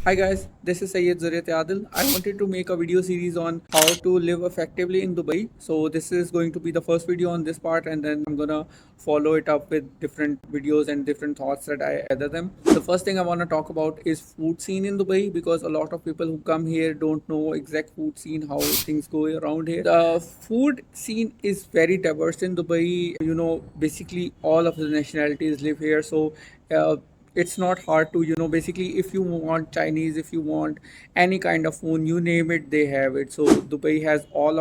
Hi guys, this is Adil. I wanted to make a video series on how to live effectively in Dubai. So this is going to be the first video on this part, and then I'm gonna follow it up with different videos and different thoughts that I gather them. The first thing I want to talk about is food scene in Dubai, because a lot of people who come here don't know exact food scene, how things go around here. The food scene is very diverse in Dubai. Basically all of the nationalities live here. So it's not hard to basically, if you want Chinese, if you want any kind of food, you name it, they have it. So Dubai has all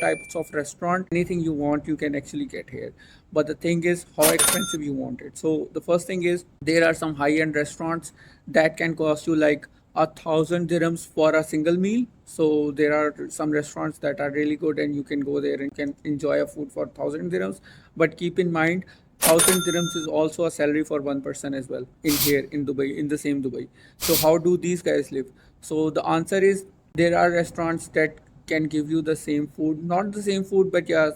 types of restaurant. Anything you want, you can actually get here. But the thing is how expensive you want it. So the first thing is, there are some high-end restaurants that can cost you like 1,000 dirhams for a single meal. So there are some restaurants that are really good, and you can go there and can enjoy a food for 1,000 dirhams. But keep in mind, 1,000 dirhams is also a salary for one person as well in here in Dubai, in the same Dubai. So how do these guys live? So the answer is, there are restaurants that can give you the same food, not the same food, but yeah,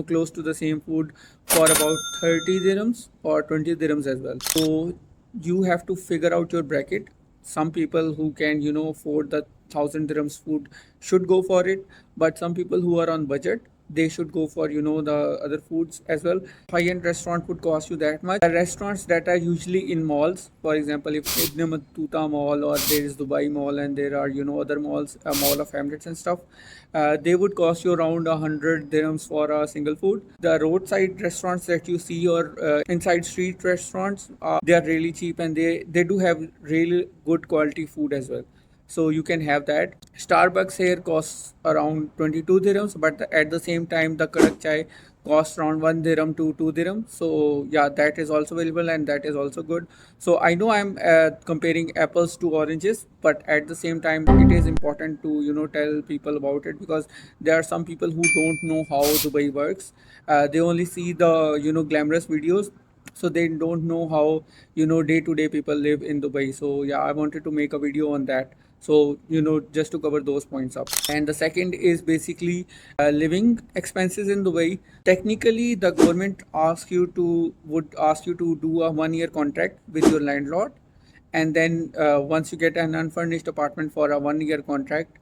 close to the same food for about 30 dirhams or 20 dirhams as well. So you have to figure out your bracket. Some people who can afford the 1,000 dirhams food should go for it, but some people who are on budget, they should go for the other foods as well. High-end restaurant would cost you that much. The restaurants that are usually in malls, for example, if Ibn Battuta Mall, or there is Dubai Mall, and there are other malls, a Mall of Emirates and stuff, they would cost you around 100 dirhams for a single food. The roadside restaurants that you see, or inside street restaurants, they are really cheap, and they do have really good quality food as well. So you can have that. Starbucks here costs around 22 dirhams, but at the same time, the kadak chai costs around 1 dirham to 2 dirham. So yeah, that is also available, and that is also good. So I know I'm comparing apples to oranges, but at the same time, it is important to tell people about it, because there are some people who don't know how Dubai works. They only see the glamorous videos, so they don't know how day to day people live in Dubai. So yeah, I wanted to make a video on that. So just to cover those points up. And the second is basically living expenses in Dubai. Technically, the government would ask you to do a 1 year contract with your landlord, and then once you get an unfurnished apartment for a 1 year contract,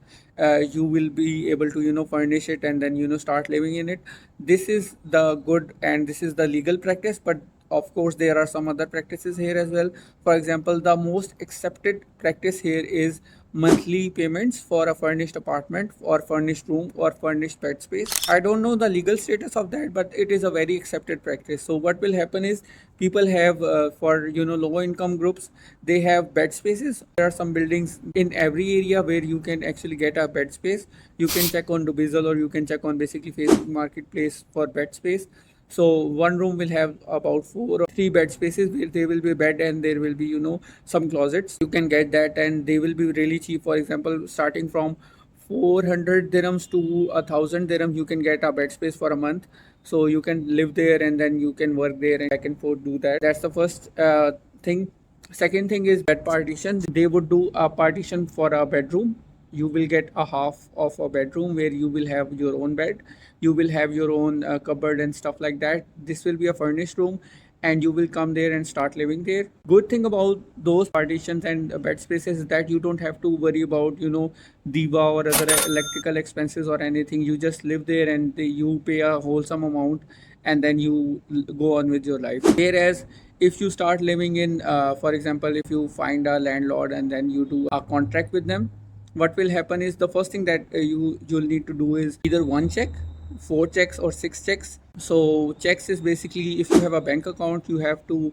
you will be able to furnish it, and then start living in it. This is the good, and this is the legal practice, but of course there are some other practices here as well. For example, the most accepted practice here is monthly payments for a furnished apartment, or furnished room, or furnished bed space. I don't know the legal status of that, but it is a very accepted practice. So what will happen is, people have for low income groups, they have bed spaces. There are some buildings in every area where you can actually get a bed space. You can check on Dubizzle, or you can check on basically Facebook Marketplace for bed space. So one room will have about 4 or 3 bed spaces, where there will be a bed, and there will be some closets. You can get that, and they will be really cheap. For example, starting from 400 dirhams to 1,000 dirhams, you can get a bed space for a month. So you can live there, and then you can work there, and back and forth do that. That's the first thing. Second thing is bed partition. They would do a partition for a bedroom. You will get a half of a bedroom where you will have your own bed. You will have your own cupboard and stuff like that. This will be a furnished room, and you will come there and start living there. Good thing about those partitions and bed spaces is that you don't have to worry about diva or other electrical expenses or anything. You just live there, and you pay a wholesome amount, and then you go on with your life. Whereas if you start living in for example, if you find a landlord and then you do a contract with them, what will happen is, the first thing that you'll need to do is either one check, 4 checks, or 6 checks. So checks is basically, if you have a bank account, you have to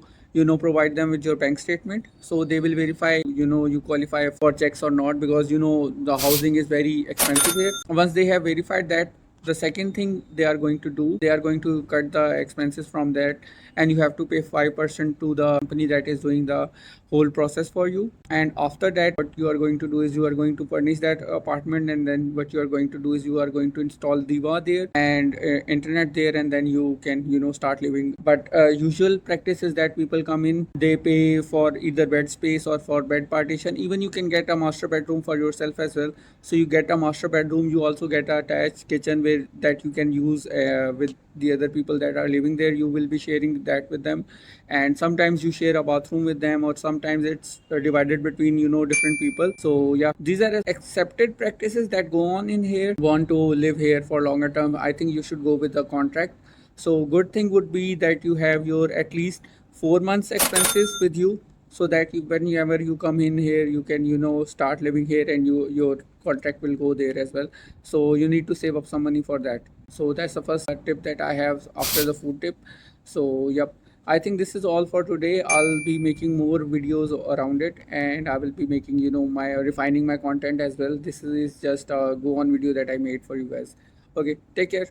provide them with your bank statement, so they will verify you qualify for checks or not, because the housing is very expensive here. Once they have verified that, the second thing they are going to do, they are going to cut the expenses from that, and you have to pay 5% to the company that is doing the whole process for you. And after that, what you are going to do is, you are going to furnish that apartment, and then what you are going to do is, you are going to install diva there, and internet there, and then you can start living. But usual practice is that people come in, they pay for either bed space or for bed partition. Even you can get a master bedroom for yourself as well. So you get a master bedroom, you also get a attached kitchen where there that you can use with the other people that are living there. You will be sharing that with them, and sometimes you share a bathroom with them, or sometimes it's divided between different people. So yeah, these are accepted practices that go on in here. Want to live here for longer term, I think you should go with a contract. So good thing would be that you have your at least 4 months expenses with you, so that whenever you come in here, you can start living here, and your contract will go there as well. So you need to save up some money for that. So that's the first tip that I have after the food tip. So yep, I think this is all for today. I'll be making more videos around it, and I will be making my refining my content as well. This is just a go on video that I made for you guys. Okay, take care.